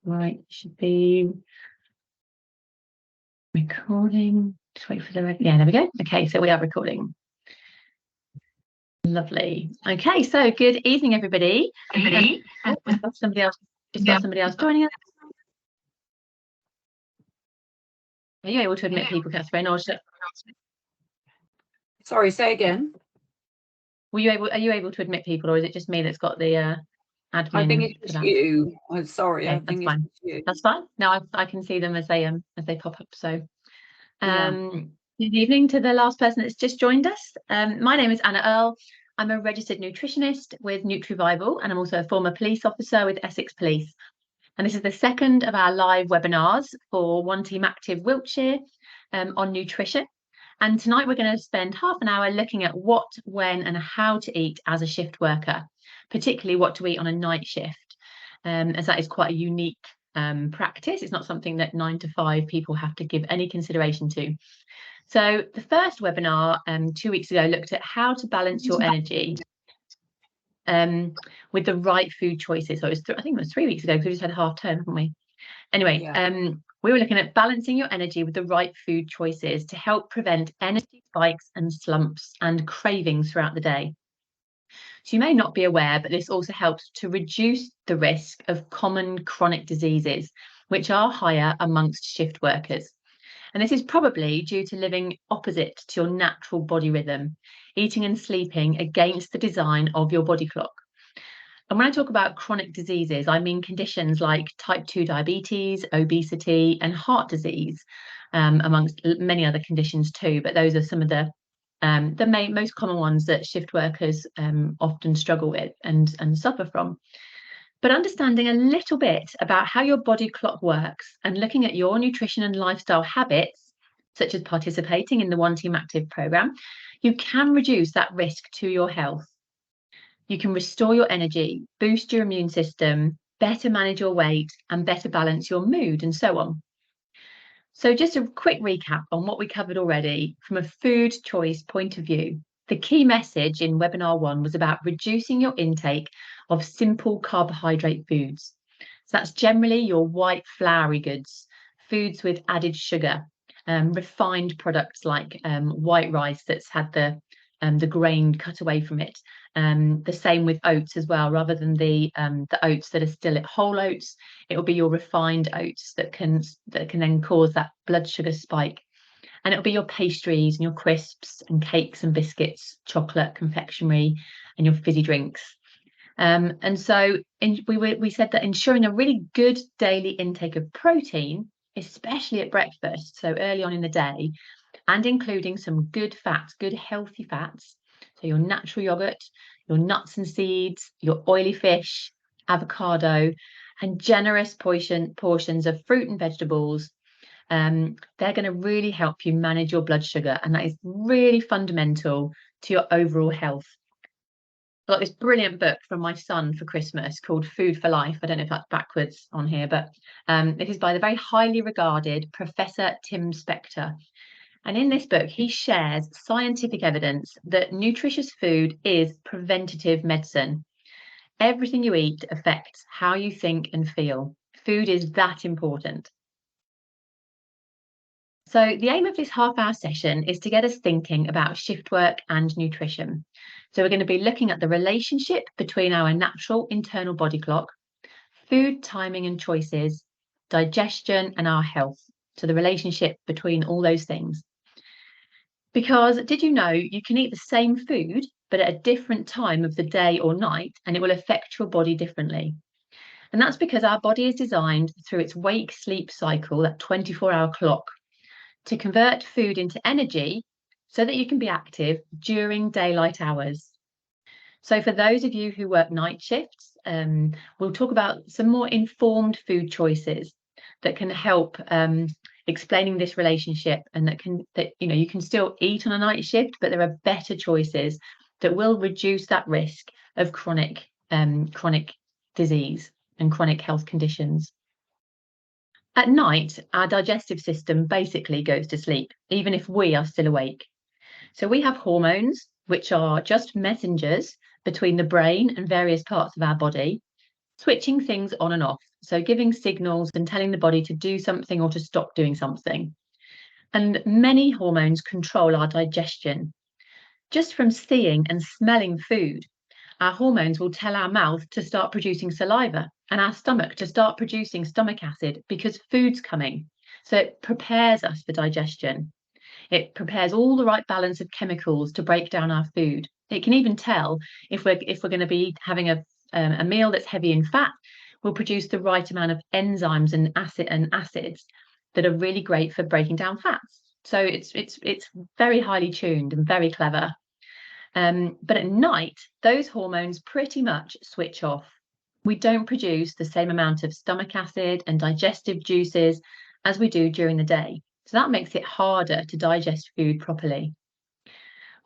Right, should be recording. Just wait for the yeah, there we go. Okay, so we are recording. Lovely. Okay, so good evening, everybody. Somebody else joining us. Are you able to admit people, Catherine? Or sorry, say again. Are you able to admit people, or is it just me that's got the admin? I think it's just you. I'm sorry. Okay, I think it's just you. That's fine. No, I can see them as they pop up. So, Good evening to the last person that's just joined us. My name is Anna Earle. I'm a registered nutritionist with NutriVival, and I'm also a former police officer with Essex Police. And this is the second of our live webinars for One Team Active Wiltshire on nutrition. And tonight we're going to spend half an hour looking at what, when, and how to eat as a shift worker, particularly what to eat on a night shift, as that is quite a unique practice. It's not something that 9 to 5 people have to give any consideration to. So the first webinar 2 weeks ago looked at how to balance your energy with the right food choices. So it was I think it was 3 weeks ago because we just had a half term, haven't we? Anyway, we were looking at balancing your energy with the right food choices to help prevent energy spikes and slumps and cravings throughout the day. So you may not be aware, but this also helps to reduce the risk of common chronic diseases, which are higher amongst shift workers. And this is probably due to living opposite to your natural body rhythm, eating and sleeping against the design of your body clock. And when I talk about chronic diseases, I mean conditions like type 2 diabetes, obesity, and heart disease, amongst many other conditions too. But those are some of the most common ones that shift workers often struggle with and suffer from. But understanding a little bit about how your body clock works and looking at your nutrition and lifestyle habits, such as participating in the One Team Active programme, you can reduce that risk to your health. You can restore your energy, boost your immune system, better manage your weight, and better balance your mood, and so on. So just a quick recap on what we covered already from a food choice point of view. The key message in webinar 1 was about reducing your intake of simple carbohydrate foods. So that's generally your white floury goods, foods with added sugar, refined products like white rice that's had the grain cut away from it. The same with oats as well, rather than the oats that are still at whole oats, it will be your refined oats that can then cause that blood sugar spike. And it'll be your pastries and your crisps and cakes and biscuits, chocolate, confectionery, and your fizzy drinks. And so we said that ensuring a really good daily intake of protein, especially at breakfast, so early on in the day, and including some good fats, good healthy fats, so your natural yogurt, your nuts and seeds, your oily fish, avocado, and generous portions of fruit and vegetables. They're going to really help you manage your blood sugar, and that is really fundamental to your overall health. I got this brilliant book from my son for Christmas called Food for Life. I don't know if that's backwards on here, but it is by the very highly regarded Professor Tim Spector. And in this book, he shares scientific evidence that nutritious food is preventative medicine. Everything you eat affects how you think and feel. Food is that important. So the aim of this half-hour session is to get us thinking about shift work and nutrition. So we're going to be looking at the relationship between our natural internal body clock, food timing and choices, digestion, and our health. So the relationship between all those things. Because did you know you can eat the same food, but at a different time of the day or night, and it will affect your body differently? And that's because our body is designed through its wake-sleep cycle, that 24-hour clock, to convert food into energy so that you can be active during daylight hours. So for those of you who work night shifts, we'll talk about some more informed food choices that can help explaining this relationship, and that you can still eat on a night shift, but there are better choices that will reduce that risk of chronic disease and chronic health conditions. At night, our digestive system basically goes to sleep, even if we are still awake. So we have hormones, which are just messengers between the brain and various parts of our body, switching things on and off So giving signals and telling the body to do something or to stop doing something. And many hormones control our digestion. Just from seeing and smelling food, our hormones will tell our mouth to start producing saliva and our stomach to start producing stomach acid because food's coming. So it prepares us for digestion. It prepares all the right balance of chemicals to break down our food. It can even tell if we're going to be having a meal that's heavy in fat, will produce the right amount of enzymes and acids that are really great for breaking down fats. So it's very highly tuned and very clever. But at night, those hormones pretty much switch off. We don't produce the same amount of stomach acid and digestive juices as we do during the day. So that makes it harder to digest food properly.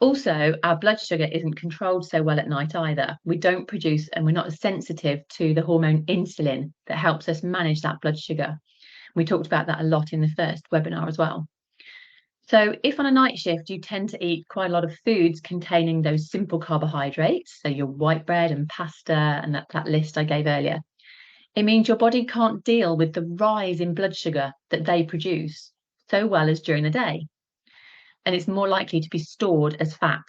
Also, our blood sugar isn't controlled so well at night either. We don't produce, and we're not as sensitive to the hormone insulin that helps us manage that blood sugar. We talked about that a lot in the first webinar as well. So if on a night shift, you tend to eat quite a lot of foods containing those simple carbohydrates, so your white bread and pasta and that list I gave earlier, it means your body can't deal with the rise in blood sugar that they produce so well as during the day. And it's more likely to be stored as fat.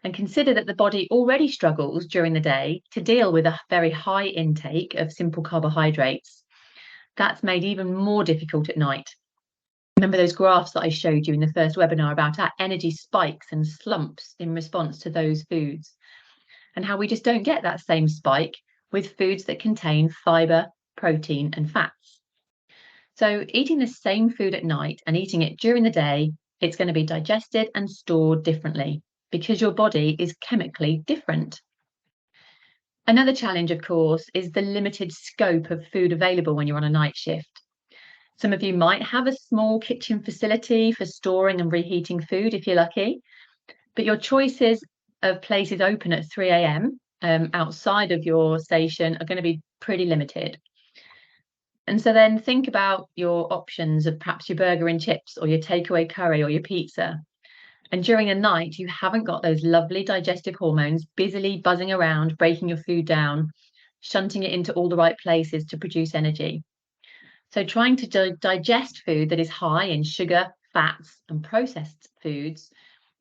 And consider that the body already struggles during the day to deal with a very high intake of simple carbohydrates. That's made even more difficult at night. Remember those graphs that I showed you in the first webinar about our energy spikes and slumps in response to those foods, and how we just don't get that same spike with foods that contain fiber, protein, and fats. So eating the same food at night and eating it during the day, it's going to be digested and stored differently because your body is chemically different. Another challenge, of course, is the limited scope of food available when you're on a night shift. Some of you might have a small kitchen facility for storing and reheating food if you're lucky, but your choices of places open at 3 a.m. Outside of your station are going to be pretty limited. And so then think about your options of perhaps your burger and chips or your takeaway curry or your pizza. And during a night, you haven't got those lovely digestive hormones busily buzzing around, breaking your food down, shunting it into all the right places to produce energy. So trying to digest food that is high in sugar, fats, and processed foods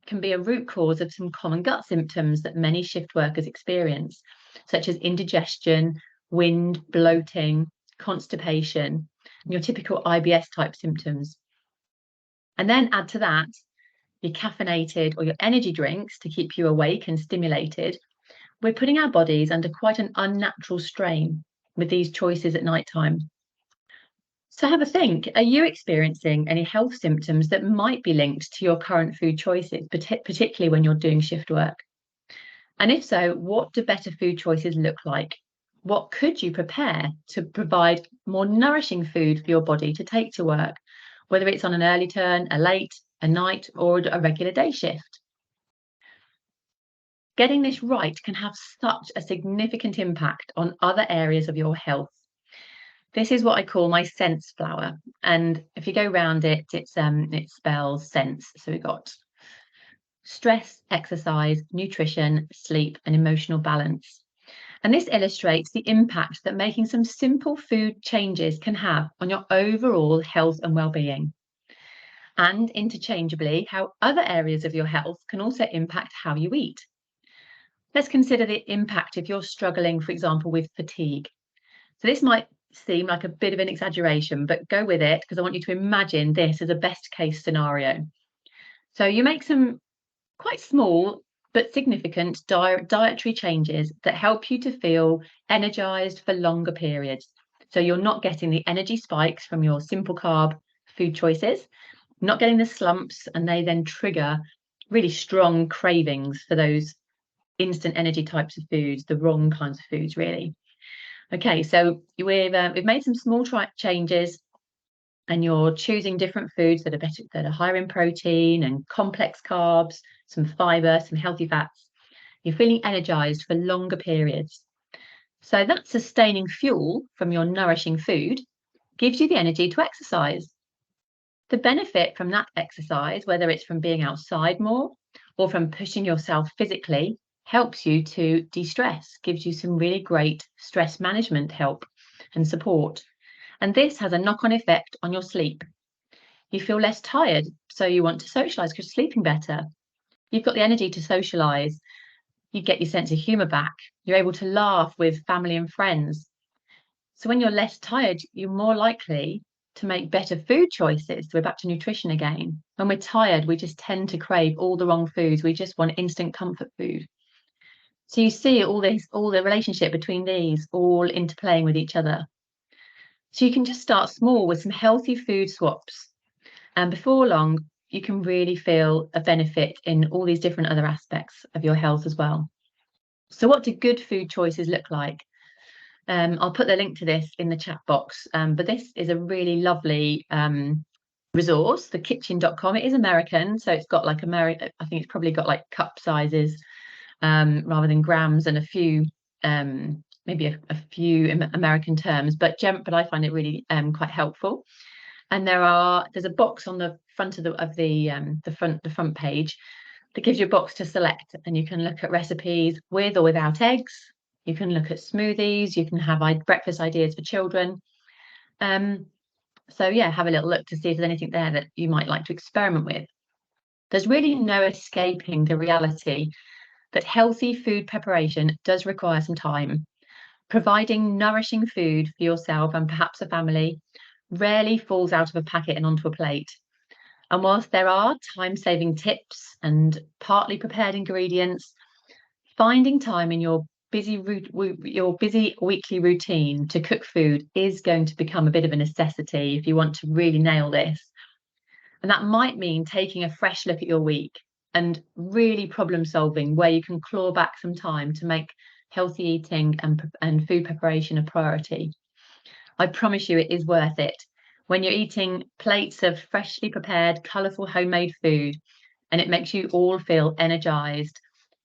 can be a root cause of some common gut symptoms that many shift workers experience, such as indigestion, wind, bloating, constipation, and your typical IBS type symptoms. And then add to that your caffeinated or your energy drinks to keep you awake and stimulated. We're putting our bodies under quite an unnatural strain with these choices at night time. So have a think, are you experiencing any health symptoms that might be linked to your current food choices, particularly when you're doing shift work? And if so, what do better food choices look like? What could you prepare to provide more nourishing food for your body to take to work, whether it's on an early turn, a late, a night, or a regular day shift? Getting this right can have such a significant impact on other areas of your health. This is what I call my sense flower. And if you go around it, it spells sense. So we've got stress, exercise, nutrition, sleep, and emotional balance. And this illustrates the impact that making some simple food changes can have on your overall health and well-being. And interchangeably, how other areas of your health can also impact how you eat. Let's consider the impact if you're struggling, for example, with fatigue. So this might seem like a bit of an exaggeration, but go with it because I want you to imagine this as a best case scenario. So you make some quite small but significant dietary changes that help you to feel energized for longer periods. So you're not getting the energy spikes from your simple carb food choices, not getting the slumps, and they then trigger really strong cravings for those instant energy types of foods, the wrong kinds of foods, really. Okay, so we've made some small changes, and you're choosing different foods that are better, that are higher in protein and complex carbs, some fiber, some healthy fats. You're feeling energized for longer periods. So that sustaining fuel from your nourishing food gives you the energy to exercise. The benefit from that exercise, whether it's from being outside more or from pushing yourself physically, helps you to de-stress, gives you some really great stress management help, and support. And this has a knock-on effect on your sleep. You feel less tired, so you want to socialise because you're sleeping better. You've got the energy to socialise. You get your sense of humour back. You're able to laugh with family and friends. So when you're less tired, you're more likely to make better food choices. So we're back to nutrition again. When we're tired, we just tend to crave all the wrong foods. We just want instant comfort food. So you see all the relationship between these all interplaying with each other. So you can just start small with some healthy food swaps. And before long, you can really feel a benefit in all these different other aspects of your health as well. So what do good food choices look like? I'll put the link to this in the chat box, but this is a really lovely resource, thekitchen.com. It is American, so it's got like I think it's probably got like cup sizes rather than grams, and a few maybe a few American terms, but I find it really quite helpful. And there's a box on the front of the front page that gives you a box to select, and you can look at recipes with or without eggs. You can look at smoothies. You can have breakfast ideas for children. So yeah, have a little look to see if there's anything there that you might like to experiment with. There's really no escaping the reality that healthy food preparation does require some time. Providing nourishing food for yourself and perhaps a family rarely falls out of a packet and onto a plate. And whilst there are time-saving tips and partly prepared ingredients, finding time in your busy weekly routine to cook food is going to become a bit of a necessity if you want to really nail this. And that might mean taking a fresh look at your week and really problem solving where you can claw back some time to make healthy eating and food preparation a priority. I promise you it is worth it when you're eating plates of freshly prepared, colourful homemade food, and it makes you all feel energized.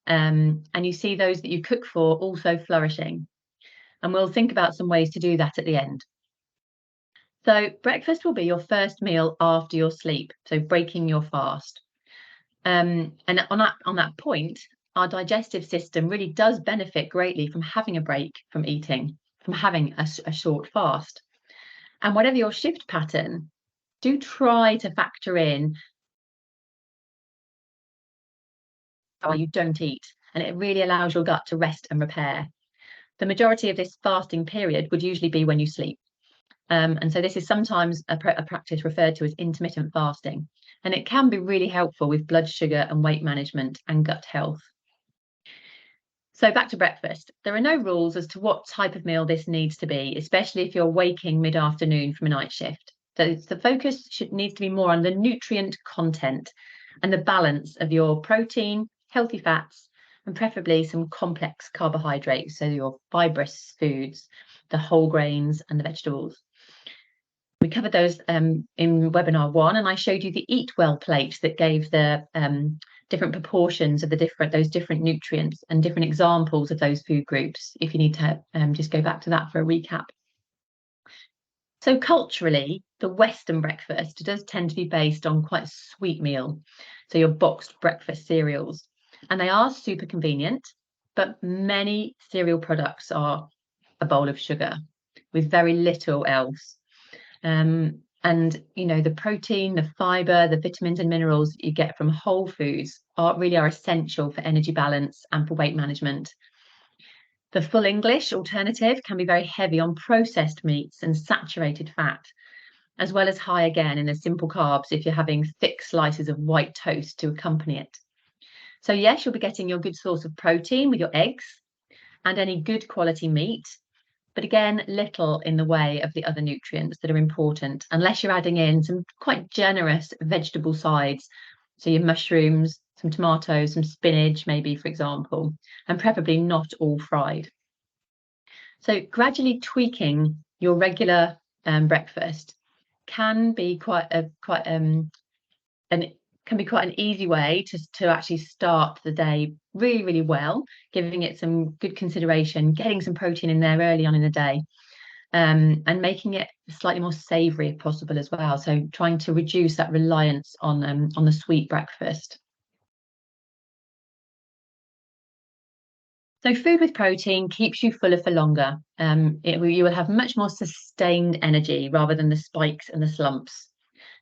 And you see those that you cook for also flourishing. And we'll think about some ways to do that at the end. So breakfast will be your first meal after your sleep, so breaking your fast. And on that point, our digestive system really does benefit greatly from having a break from eating, from having a short fast. And whatever your shift pattern, do try to factor in while you don't eat, and it really allows your gut to rest and repair. The majority of this fasting period would usually be when you sleep. And so this is sometimes a practice referred to as intermittent fasting, and it can be really helpful with blood sugar and weight management and gut health. So back to breakfast. There are no rules as to what type of meal this needs to be, especially if you're waking mid-afternoon from a night shift. So the focus needs to be more on the nutrient content and the balance of your protein, healthy fats, and preferably some complex carbohydrates, so your fibrous foods, the whole grains and the vegetables. We covered those in webinar 1, and I showed you the Eat Well plate that gave the different proportions of those different nutrients and different examples of those food groups, if you need to just go back to that for a recap. So culturally, the Western breakfast does tend to be based on quite a sweet meal. So your boxed breakfast cereals, and they are super convenient, but many cereal products are a bowl of sugar with very little else. And you know, the protein, the fiber, the vitamins and minerals you get from whole foods are essential for energy balance and for weight management. The full English alternative can be very heavy on processed meats and saturated fat, as well as high again in the simple carbs if you're having thick slices of white toast to accompany it. So yes, you'll be getting your good source of protein with your eggs and any good quality meat, but again, little in the way of the other nutrients that are important, unless you're adding in some quite generous vegetable sides. So your mushrooms, some tomatoes, some spinach, maybe, for example, and preferably not all fried. So gradually tweaking your regular breakfast can be quite an easy way to actually start the day really, really well, giving it some good consideration, getting some protein in there early on in the day, and making it slightly more savoury if possible as well. So trying to reduce that reliance on the sweet breakfast. So food with protein keeps you fuller for longer. You will have much more sustained energy rather than the spikes and the slumps.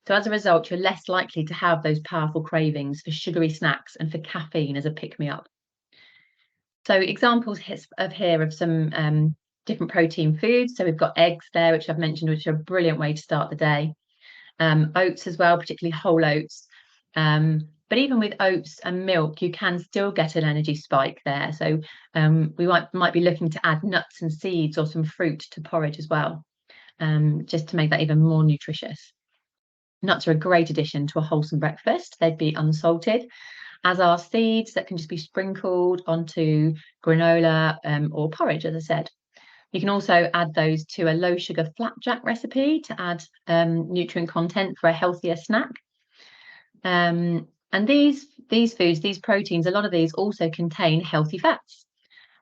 So as a result, you're less likely to have those powerful cravings for sugary snacks and for caffeine as a pick-me-up. So examples of some different protein foods. So we've got eggs there, which I've mentioned, which are a brilliant way to start the day. Oats as well, particularly whole oats. But even with oats and milk, you can still get an energy spike there. So we might be looking to add nuts and seeds or some fruit to porridge as well, just to make that even more nutritious. Nuts are a great addition to a wholesome breakfast. They'd be unsalted, as are seeds that can just be sprinkled onto granola or porridge, as I said. You can also add those to a low sugar flapjack recipe to add nutrient content for a healthier snack. And these foods, these proteins, a lot of these also contain healthy fats.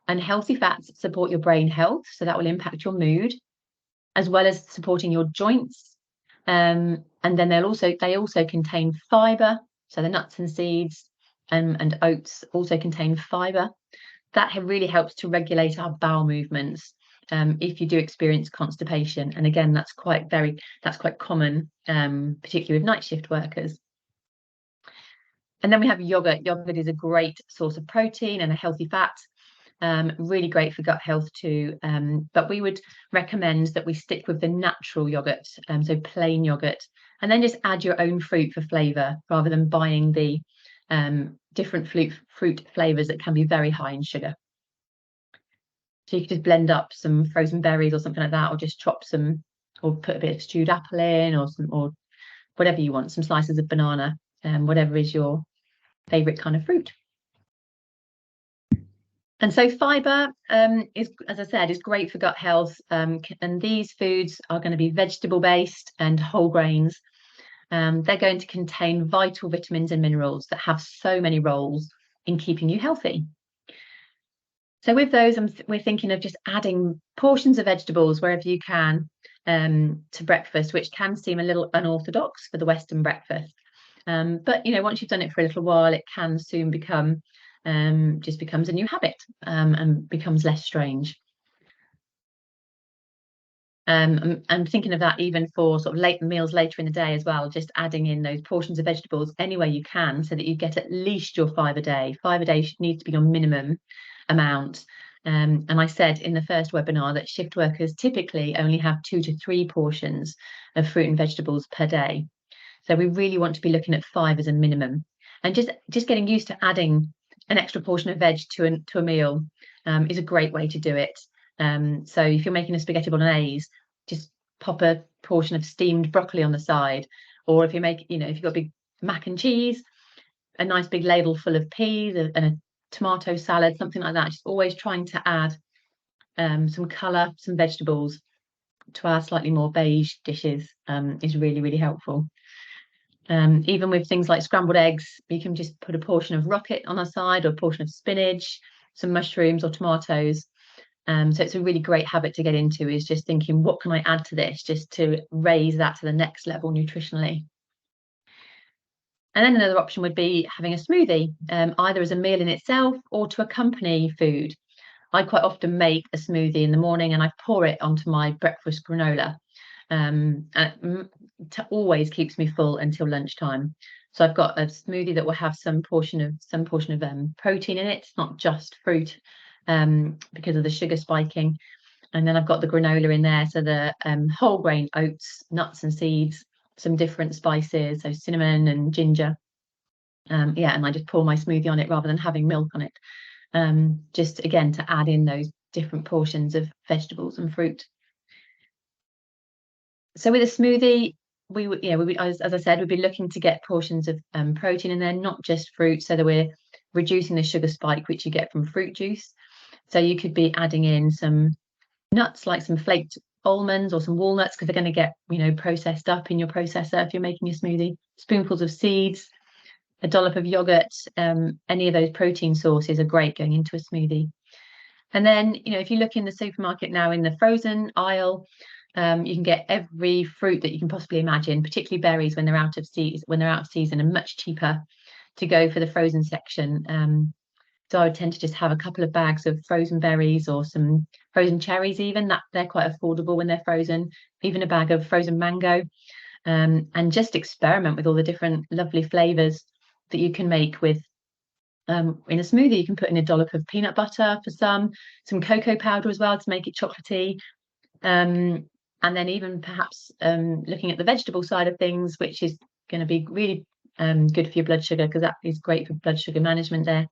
And healthy fats support your brain health, so that will impact your mood, as well as supporting your joints. And then they also contain fiber. So the nuts and seeds and oats also contain fiber. That really helps to regulate our bowel movements if you do experience constipation. And again, that's quite common, particularly with night shift workers. And then we have yogurt. Yogurt is a great source of protein and a healthy fat. Really great for gut health too. But we would recommend that we stick with the natural yogurt, so plain yogurt, and then just add your own fruit for flavour rather than buying the different fruit flavours that can be very high in sugar. So you could just blend up some frozen berries or something like that, or just chop some, or put a bit of stewed apple in, or whatever you want, some slices of banana, whatever is your favourite kind of fruit. And so fibre is, as I said, is great for gut health. And these foods are going to be vegetable based and whole grains. They're going to contain vital vitamins and minerals that have so many roles in keeping you healthy. So with those, we're thinking of just adding portions of vegetables wherever you can to breakfast, which can seem a little unorthodox for the Western breakfast. But, once you've done it for a little while, it can soon becomes a new habit and becomes less strange. I'm thinking of that even for sort of late meals later in the day as well, just adding in those portions of vegetables any way you can so that you get at least your 5 a day. 5 a day needs to be your minimum amount. And I said in the first webinar that shift workers typically only have 2 to 3 portions of fruit and vegetables per day. So we really want to be looking at 5 as a minimum, and just getting used to adding an extra portion of veg to a meal is a great way to do it. So if you're making a spaghetti bolognese, just pop a portion of steamed broccoli on the side, or if if you've got a big mac and cheese, a nice big ladle full of peas and a tomato salad, something like that. Just always trying to add some colour, some vegetables to our slightly more beige dishes is really, really helpful. Even with things like scrambled eggs, you can just put a portion of rocket on a side, or a portion of spinach, some mushrooms or tomatoes. So it's a really great habit to get into, is just thinking, what can I add to this just to raise that to the next level nutritionally? And then another option would be having a smoothie, either as a meal in itself or to accompany food. I quite often make a smoothie in the morning and I pour it onto my breakfast granola. Always keeps me full until lunchtime. So I've got a smoothie that will have some portion of protein in it. It's not just fruit because of the sugar spiking. And then I've got the granola in there, so the whole grain oats, nuts and seeds, some different spices, so cinnamon and ginger. And I just pour my smoothie on it rather than having milk on it. Just again to add in those different portions of vegetables and fruit. So with a smoothie, we would, as I said, we'd be looking to get portions of protein in there, not just fruit, so that we're reducing the sugar spike which you get from fruit juice. So you could be adding in some nuts, like some flaked almonds or some walnuts, because they're going to get processed up in your processor if you're making a smoothie. Spoonfuls of seeds, a dollop of yogurt. Any of those protein sources are great going into a smoothie. And then if you look in the supermarket now, in the frozen aisle, you can get every fruit that you can possibly imagine, particularly berries when they're out of season, and much cheaper to go for the frozen section. So I would tend to just have a couple of bags of frozen berries or some frozen cherries, even that they're quite affordable when they're frozen, even a bag of frozen mango, and just experiment with all the different lovely flavors that you can make with in a smoothie. You can put in a dollop of peanut butter for some cocoa powder as well to make it chocolatey. And then even perhaps looking at the vegetable side of things, which is going to be really good for your blood sugar, because that is great for blood sugar management there,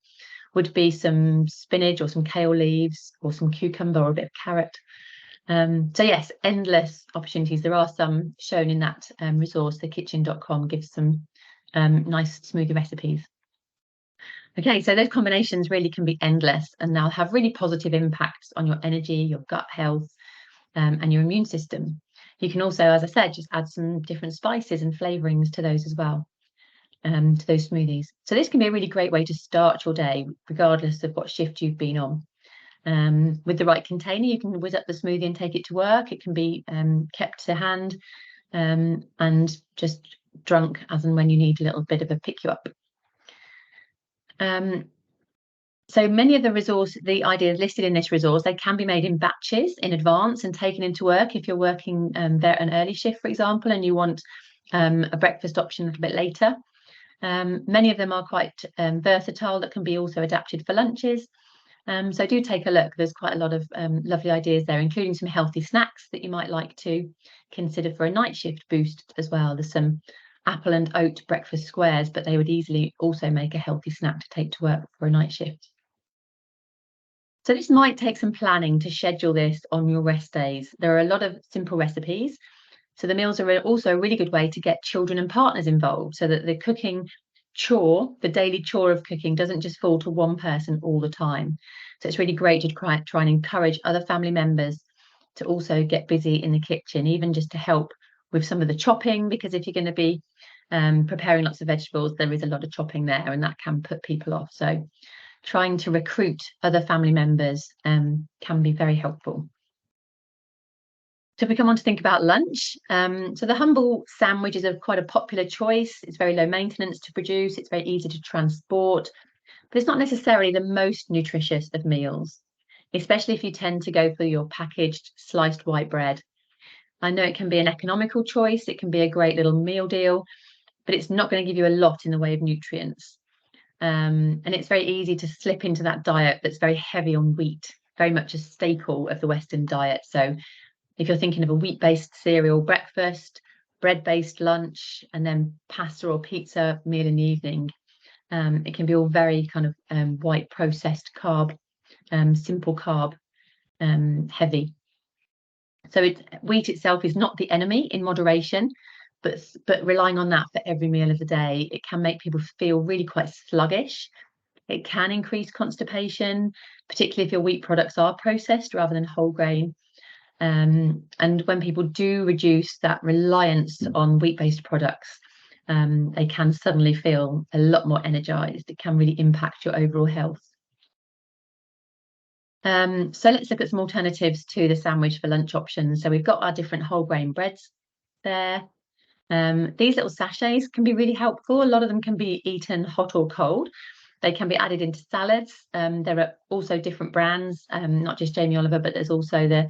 would be some spinach or some kale leaves or some cucumber or a bit of carrot. So yes, endless opportunities. There are some shown in that resource. thekitchen.com gives some nice smoothie recipes. Okay, so those combinations really can be endless, and they'll have really positive impacts on your energy, your gut health, and your immune system. You can also, as I said, just add some different spices and flavorings to those as well, to those smoothies. So this can be a really great way to start your day, regardless of what shift you've been on. With the right container, you can whiz up the smoothie and take it to work. It can be kept to hand and just drunk as and when you need a little bit of a pick you up. So many of the ideas listed in this resource, they can be made in batches in advance and taken into work if you're working there an early shift, for example, and you want a breakfast option a little bit later. Many of them are quite versatile, that can be also adapted for lunches. So do take a look. There's quite a lot of lovely ideas there, including some healthy snacks that you might like to consider for a night shift boost as well. There's some apple and oat breakfast squares, but they would easily also make a healthy snack to take to work for a night shift. So this might take some planning to schedule this on your rest days. There are a lot of simple recipes. So the meals are also a really good way to get children and partners involved, so that the cooking chore, the daily chore of cooking, doesn't just fall to one person all the time. So it's really great to try and encourage other family members to also get busy in the kitchen, even just to help with some of the chopping, because if you're going to be preparing lots of vegetables, there is a lot of chopping there, and that can put people off. So trying to recruit other family members can be very helpful. So if we come on to think about lunch, so the humble sandwich is quite a popular choice. It's very low maintenance to produce. It's very easy to transport, but it's not necessarily the most nutritious of meals, especially if you tend to go for your packaged sliced white bread. I know it can be an economical choice. It can be a great little meal deal, but it's not going to give you a lot in the way of nutrients. And it's very easy to slip into that diet that's very heavy on wheat, very much a staple of the Western diet. So if you're thinking of a wheat-based cereal breakfast, bread-based lunch, and then pasta or pizza meal in the evening, it can be all very kind of white processed carb, simple carb, heavy. So wheat itself is not the enemy in moderation, but relying on that for every meal of the day, it can make people feel really quite sluggish. It can increase constipation, particularly if your wheat products are processed rather than whole grain. And when people do reduce that reliance on wheat-based products, they can suddenly feel a lot more energized. It can really impact your overall health. So let's look at some alternatives to the sandwich for lunch options. So we've got our different whole grain breads there. These little sachets can be really helpful. A lot of them can be eaten hot or cold. They can be added into salads. There are also different brands, not just Jamie Oliver, but there's also the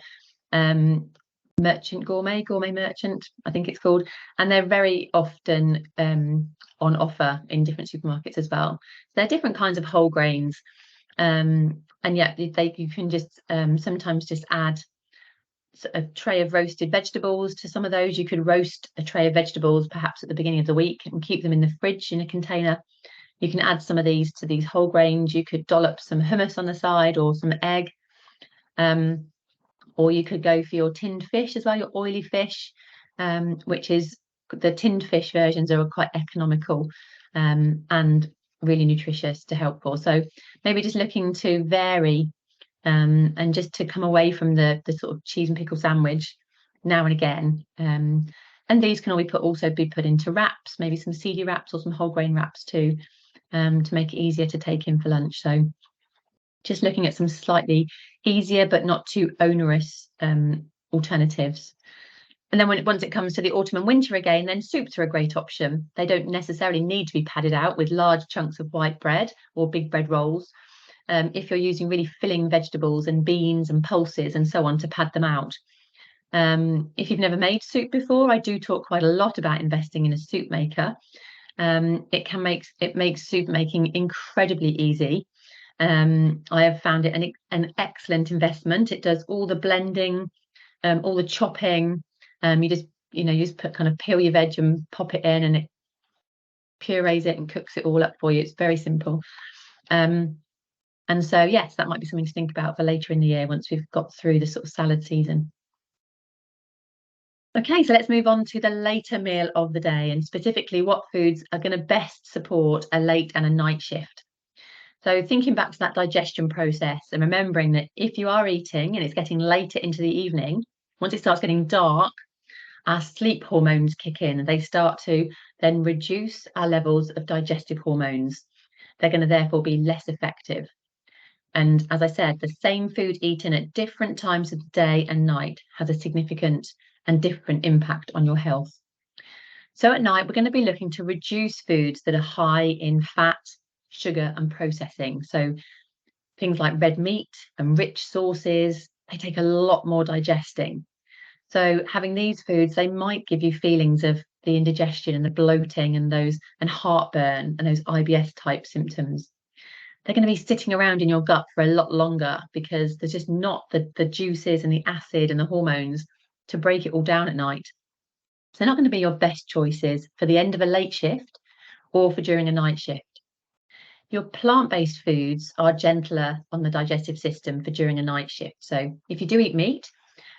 Gourmet Merchant, I think it's called, and they're very often on offer in different supermarkets as well. They're different kinds of whole grains, and yet you can just sometimes just add a tray of roasted vegetables to some of those. You could roast a tray of vegetables perhaps at the beginning of the week and keep them in the fridge in a container. You can add some of these to these whole grains. You could dollop some hummus on the side or some egg. Or you could go for your tinned fish as well, your oily fish, which is the tinned fish versions are quite economical and really nutritious to help for. So maybe just looking to vary and just to come away from the sort of cheese and pickle sandwich now and again. And these can also be put into wraps, maybe some seedy wraps or some whole grain wraps too, to make it easier to take in for lunch. So just looking at some slightly easier but not too onerous alternatives. And then once it comes to the autumn and winter again, then soups are a great option. They don't necessarily need to be padded out with large chunks of white bread or big bread rolls. if you're using really filling vegetables and beans and pulses and so on to pad them out. If you've never made soup before, I do talk quite a lot about investing in a soup maker. It makes soup making incredibly easy. I have found it an excellent investment. It does all the blending, all the chopping. You just kind of peel your veg and pop it in, and it purees it and cooks it all up for you. It's very simple. And so, yes, that might be something to think about for later in the year once we've got through the sort of salad season. Okay, so let's move on to the later meal of the day, and specifically what foods are going to best support a late and a night shift. So thinking back to that digestion process and remembering that if you are eating and it's getting later into the evening, once it starts getting dark, our sleep hormones kick in. They start to then reduce our levels of digestive hormones. They're going to therefore be less effective. And as I said, the same food eaten at different times of the day and night has a significant and different impact on your health. So at night, we're going to be looking to reduce foods that are high in fat, sugar, and processing. So things like red meat and rich sauces, they take a lot more digesting. So having these foods, they might give you feelings of the indigestion and the bloating and heartburn and those IBS type symptoms. They're going to be sitting around in your gut for a lot longer because there's just not the juices and the acid and the hormones to break it all down at night. So they're not going to be your best choices for the end of a late shift or for during a night shift. Your plant-based foods are gentler on the digestive system for during a night shift. So if you do eat meat,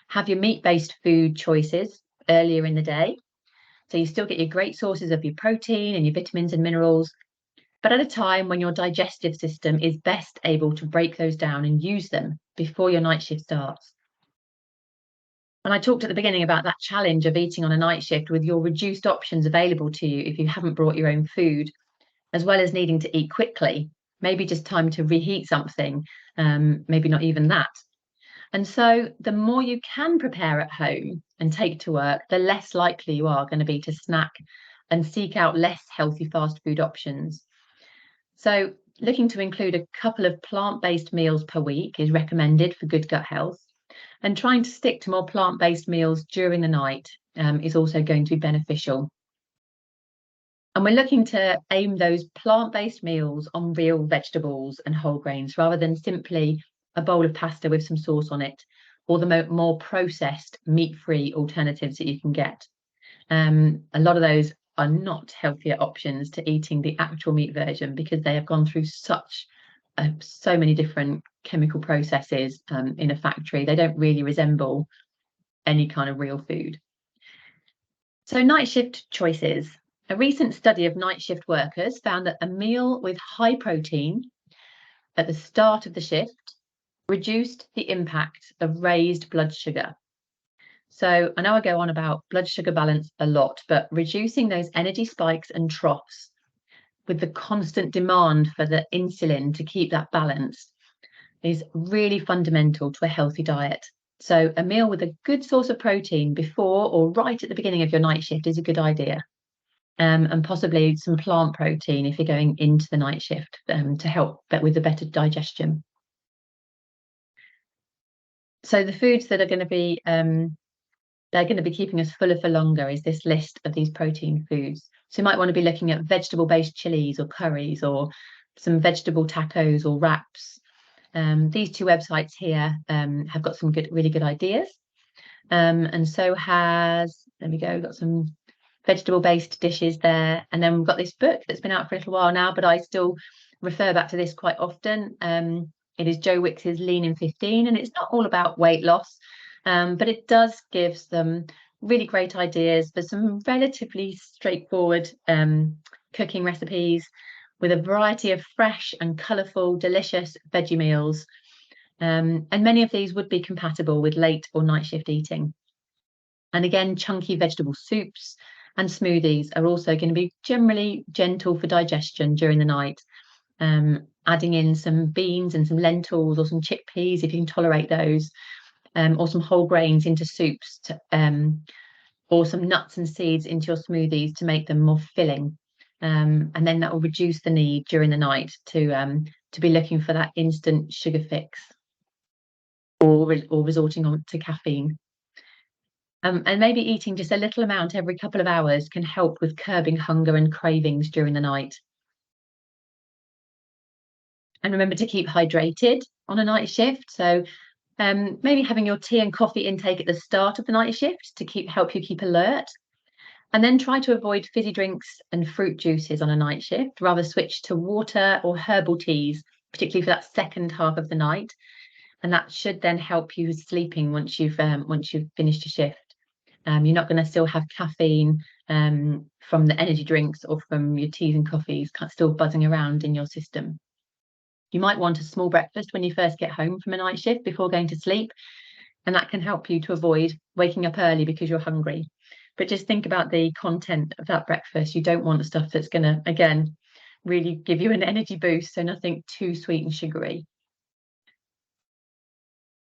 have your meat-based food choices earlier in the day. So you still get your great sources of your protein and your vitamins and minerals, but at a time when your digestive system is best able to break those down and use them before your night shift starts. And I talked at the beginning about that challenge of eating on a night shift with your reduced options available to you if you haven't brought your own food, as well as needing to eat quickly, maybe just time to reheat something, maybe not even that. And so the more you can prepare at home and take to work, the less likely you are going to be to snack and seek out less healthy fast food options. So looking to include a couple of plant-based meals per week is recommended for good gut health. And trying to stick to more plant-based meals during the night is also going to be beneficial. And we're looking to aim those plant-based meals on real vegetables and whole grains rather than simply a bowl of pasta with some sauce on it, or the more processed meat-free alternatives that you can get. A lot of those are not healthier options to eating the actual meat version because they have gone through so many different chemical processes in a factory. They don't really resemble any kind of real food. So night shift choices. A recent study of night shift workers found that a meal with high protein at the start of the shift reduced the impact of raised blood sugar. So I know I go on about blood sugar balance a lot, but reducing those energy spikes and troughs with the constant demand for the insulin to keep that balance is really fundamental to a healthy diet. So a meal with a good source of protein before or right at the beginning of your night shift is a good idea. And possibly some plant protein if you're going into the night shift to help with the better digestion. So the foods that are going to be they're going to be keeping us fuller for longer is this list of these protein foods. So you might want to be looking at vegetable-based chilies or curries or some vegetable tacos or wraps. These two websites here have got some really good ideas. And so there we go, we've got some vegetable-based dishes there. And then we've got this book that's been out for a little while now, but I still refer back to this quite often. It is Joe Wicks's Lean in 15, and it's not all about weight loss. But it does give some really great ideas for some relatively straightforward cooking recipes with a variety of fresh and colourful, delicious veggie meals. And many of these would be compatible with late or night shift eating. And again, chunky vegetable soups and smoothies are also going to be generally gentle for digestion during the night. Adding in some beans and some lentils or some chickpeas if you can tolerate those. Or some whole grains into soups or some nuts and seeds into your smoothies to make them more filling. and then that will reduce the need during the night to be looking for that instant sugar fix or resorting on to caffeine. And maybe eating just a little amount every couple of hours can help with curbing hunger and cravings during the night. And remember to keep hydrated on a night shift. So maybe having your tea and coffee intake at the start of the night shift to help you keep alert. And then try to avoid fizzy drinks and fruit juices on a night shift. Rather switch to water or herbal teas, particularly for that second half of the night. And that should then help you sleeping once you've finished your shift. You're not going to still have caffeine from the energy drinks or from your teas and coffees still buzzing around in your system. You might want a small breakfast when you first get home from a night shift before going to sleep, and that can help you to avoid waking up early because you're hungry. But just think about the content of that breakfast. You don't want the stuff that's going to, again, really give you an energy boost, so nothing too sweet and sugary.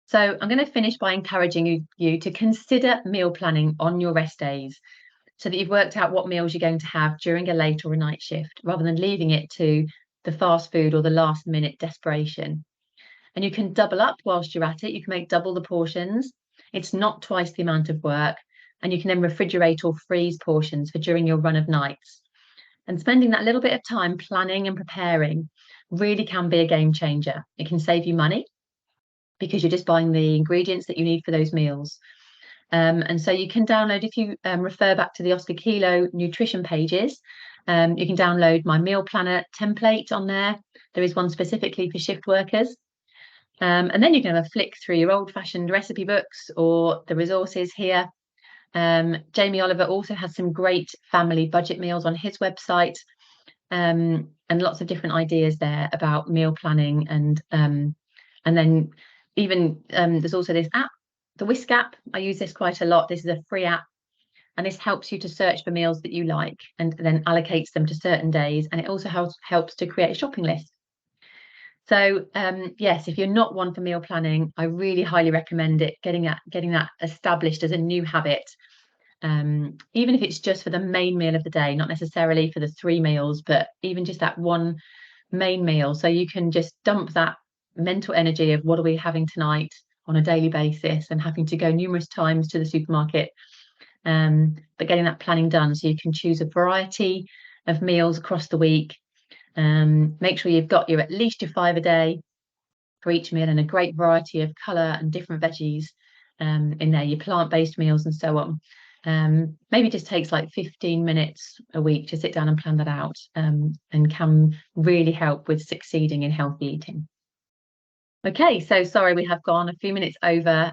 So I'm going to finish by encouraging you to consider meal planning on your rest days so that you've worked out what meals you're going to have during a late or a night shift, rather than leaving it to the fast food or the last minute desperation. And you can double up whilst you're at it. You can make double the portions. It's not twice the amount of work. And you can then refrigerate or freeze portions for during your run of nights. And spending that little bit of time planning and preparing really can be a game changer. It can save you money because you're just buying the ingredients that you need for those meals. And so you can download, if you refer back to the Oscar Kilo nutrition pages, you can download my meal planner template on there. There is one specifically for shift workers. And then you can have a flick through your old-fashioned recipe books or the resources here. Jamie Oliver also has some great family budget meals on his website, and lots of different ideas there about meal planning. And then even there's also this app, the Whisk app. I use this quite a lot. This is a free app, and this helps you to search for meals that you like and then allocates them to certain days. And it also helps to create a shopping list. So yes, if you're not one for meal planning, I really highly recommend it, getting that established as a new habit. Even if it's just for the main meal of the day, not necessarily for the 3 meals, but even just that one main meal. So you can just dump that mental energy of what are we having tonight on a daily basis and having to go numerous times to the supermarket, but getting that planning done so you can choose a variety of meals across the week. Make sure you've got at least your 5 a day for each meal, and a great variety of colour and different veggies in there, your plant-based meals and so on. Maybe just takes like 15 minutes a week to sit down and plan that out, and can really help with succeeding in healthy eating. Okay, so sorry we have gone a few minutes over.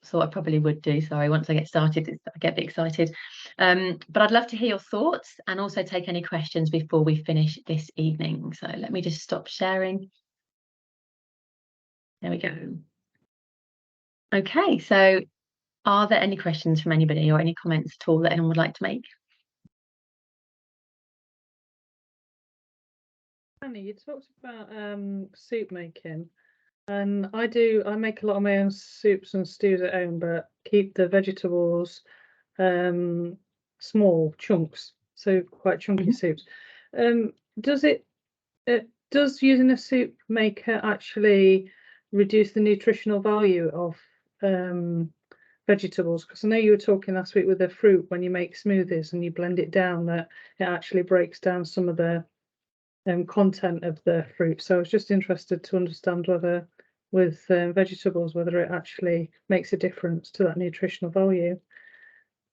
Thought I probably would do. Sorry, once I get started, I get a bit excited. But I'd love to hear your thoughts and also take any questions before we finish this evening. So let me just stop sharing. There we go. Okay, so are there any questions from anybody or any comments at all that anyone would like to make? Annie, you talked about soup making, and I make a lot of my own soups and stews at home, but keep the vegetables small chunks, so quite chunky soups. Does using a soup maker actually reduce the nutritional value of vegetables? Because I know you were talking last week with the fruit, when you make smoothies and you blend it down, that it actually breaks down some of the content of the fruit. So I was just interested to understand whether with vegetables, whether it actually makes a difference to that nutritional value.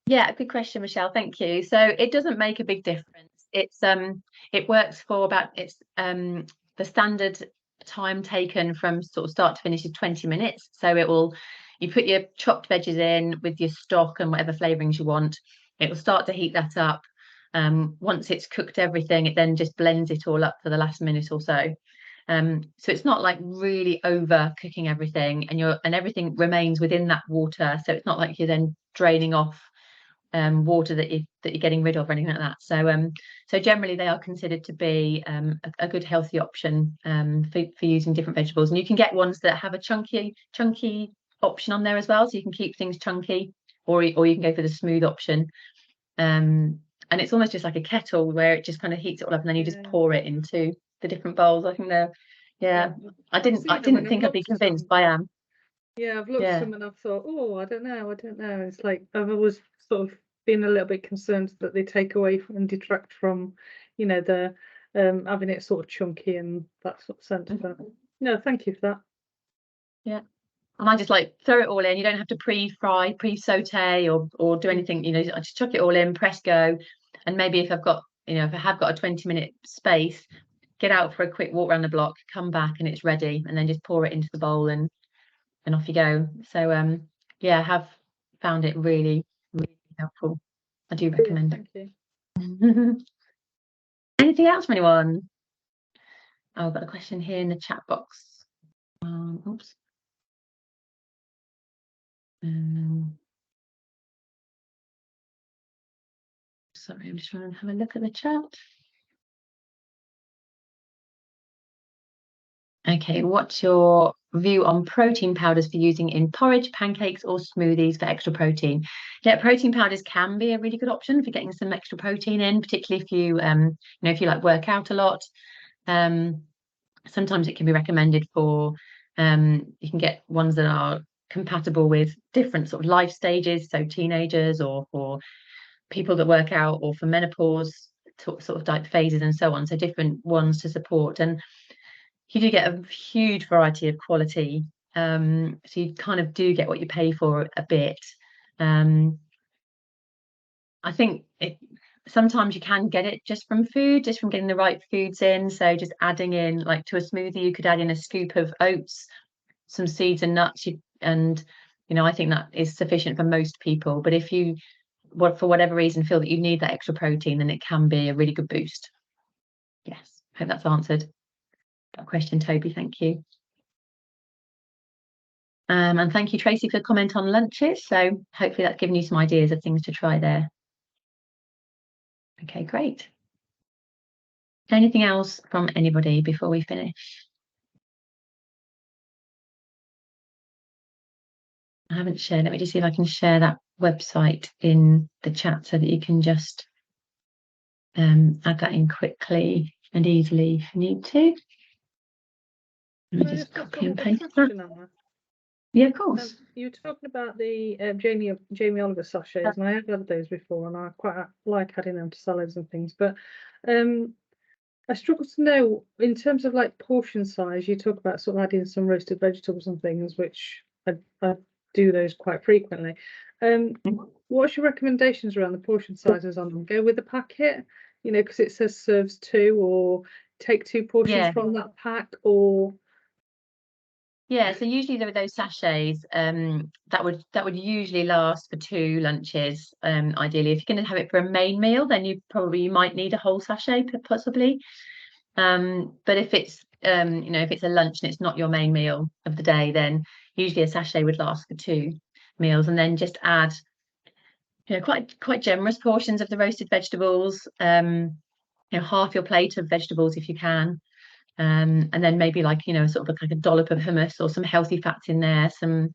Yeah, good question, Michelle. Thank you. So it doesn't make a big difference. It works for about the standard time taken from sort of start to finish is 20 minutes. So you put your chopped veggies in with your stock and whatever flavorings you want. It will start to heat that up. Once it's cooked everything, it then just blends it all up for the last minute or so. So it's not like really over cooking everything, and everything remains within that water. So it's not like you're then draining off water that you're getting rid of or anything like that. So generally they are considered to be a good healthy option for using different vegetables. And you can get ones that have a chunky option on there as well, so you can keep things chunky, or you can go for the smooth option. and it's almost just like a kettle where it just kind of heats it all up, and then you just pour it into the different bowls. I think they're, I didn't think I'd be convinced, but I am. Yeah, I've looked at some and I've thought, oh, I don't know. It's like I've always sort of been a little bit concerned that they take away and detract from, the having it sort of chunky and that sort of sense. But no, thank you for that. Yeah. And I just like throw it all in. You don't have to pre-fry, pre-saute or do anything, I just chuck it all in, press go. And maybe if I've got, if I have got a 20-minute space, get out for a quick walk around the block, come back and it's ready, and then just pour it into the bowl and off you go. So I have found it really, really helpful. I do recommend Thank you. it. Anything else from anyone? Oh, I've got a question here in the chat box. Oops. Sorry, I'm just trying to have a look at the chat. Okay, what's your view on protein powders for using in porridge, pancakes, or smoothies for extra protein? Yeah, protein powders can be a really good option for getting some extra protein in, particularly if you, if you like work out a lot. Sometimes it can be recommended for, you can get ones that are compatible with different sort of life stages, so teenagers or for people that work out, or for menopause sort of type phases and so on. So different ones to support, and you do get a huge variety of quality. So you kind of do get what you pay for a bit. I think sometimes you can get it just from food, just from getting the right foods in. So just adding in, like to a smoothie, you could add in a scoop of oats, some seeds and nuts, and I think that is sufficient for most people. But if you, for whatever reason, feel that you need that extra protein, then it can be a really good boost. Yes, hope that's answered that question, Toby. Thank you. And thank you, Tracy, for the comment on lunches. So hopefully that's given you some ideas of things to try there. Okay, great. Anything else from anybody before we finish? I haven't shared. Let me just see if I can share that website in the chat so that you can just add that in quickly and easily if you need to. Let me just copy and paste that. Yeah, of course. You were talking about the Jamie Oliver sachets, and I have had those before, and I quite like adding them to salads and things. But I struggle to know in terms of like portion size. You talk about sort of adding some roasted vegetables and things, which I do those quite frequently. What's your recommendations around the portion sizes on them? Go with the packet, because it says serves 2, or take 2 portions from that pack, or so usually there are those sachets that would usually last for 2 lunches. Ideally, if you're going to have it for a main meal, then you might need a whole sachet possibly. But if it's if it's a lunch and it's not your main meal of the day, then usually a sachet would last for 2 meals, and then just add quite generous portions of the roasted vegetables. Half your plate of vegetables if you can. And then maybe like sort of like a dollop of hummus or some healthy fats in there, some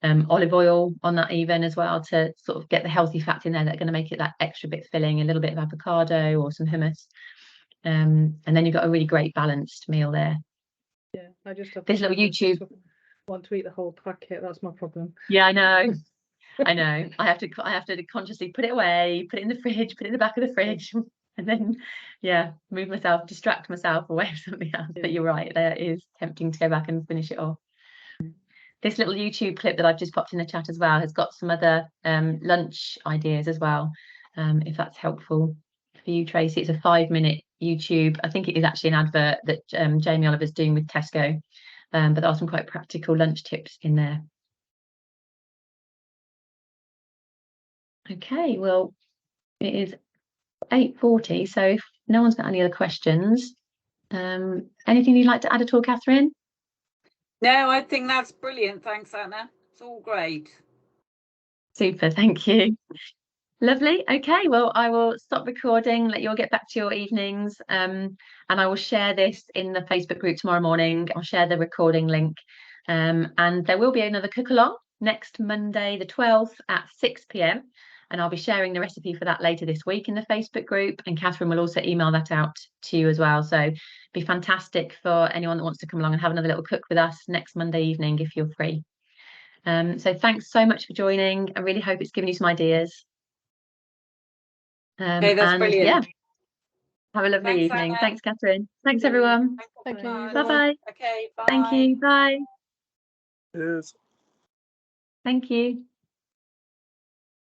olive oil on that even as well, to sort of get the healthy fats in there that are going to make it that extra bit filling, a little bit of avocado or some hummus, and then you've got a really great balanced meal there. Yeah, I just have this little YouTube want to eat the whole packet. That's my problem. Yeah, I know. I have to consciously put it away, put it in the fridge, put it in the back of the fridge, and then distract myself away with something else. But you're right, that is tempting to go back and finish it off. This little YouTube clip that I've just popped in the chat as well has got some other lunch ideas as well, if that's helpful for you, Tracy. It's a 5-minute YouTube. I think it is actually an advert that Jamie Oliver's doing with Tesco, but there are some quite practical lunch tips in there. Okay, well, it is 8:40, so if no one's got any other questions, anything you'd like to add at all, Catherine? No, I think that's brilliant. Thanks, Anna. It's all great. Super, thank you. Lovely. Okay, well, I will stop recording, let you all get back to your evenings, and I will share this in the Facebook group tomorrow morning. I'll share the recording link, and there will be another cook along next Monday, the 12th at 6 p.m. and I'll be sharing the recipe for that later this week in the Facebook group, and Catherine will also email that out to you as well. So it'd be fantastic for anyone that wants to come along and have another little cook with us next Monday evening if you're free. So thanks so much for joining. I really hope it's given you some ideas. Okay, that's and brilliant. yeah, have a lovely Thanks, evening. Anna. Thanks, Catherine. Thanks, everyone. Thank you. Bye. Bye-bye. Okay, bye. Thank you. Bye. Cheers. Thank you.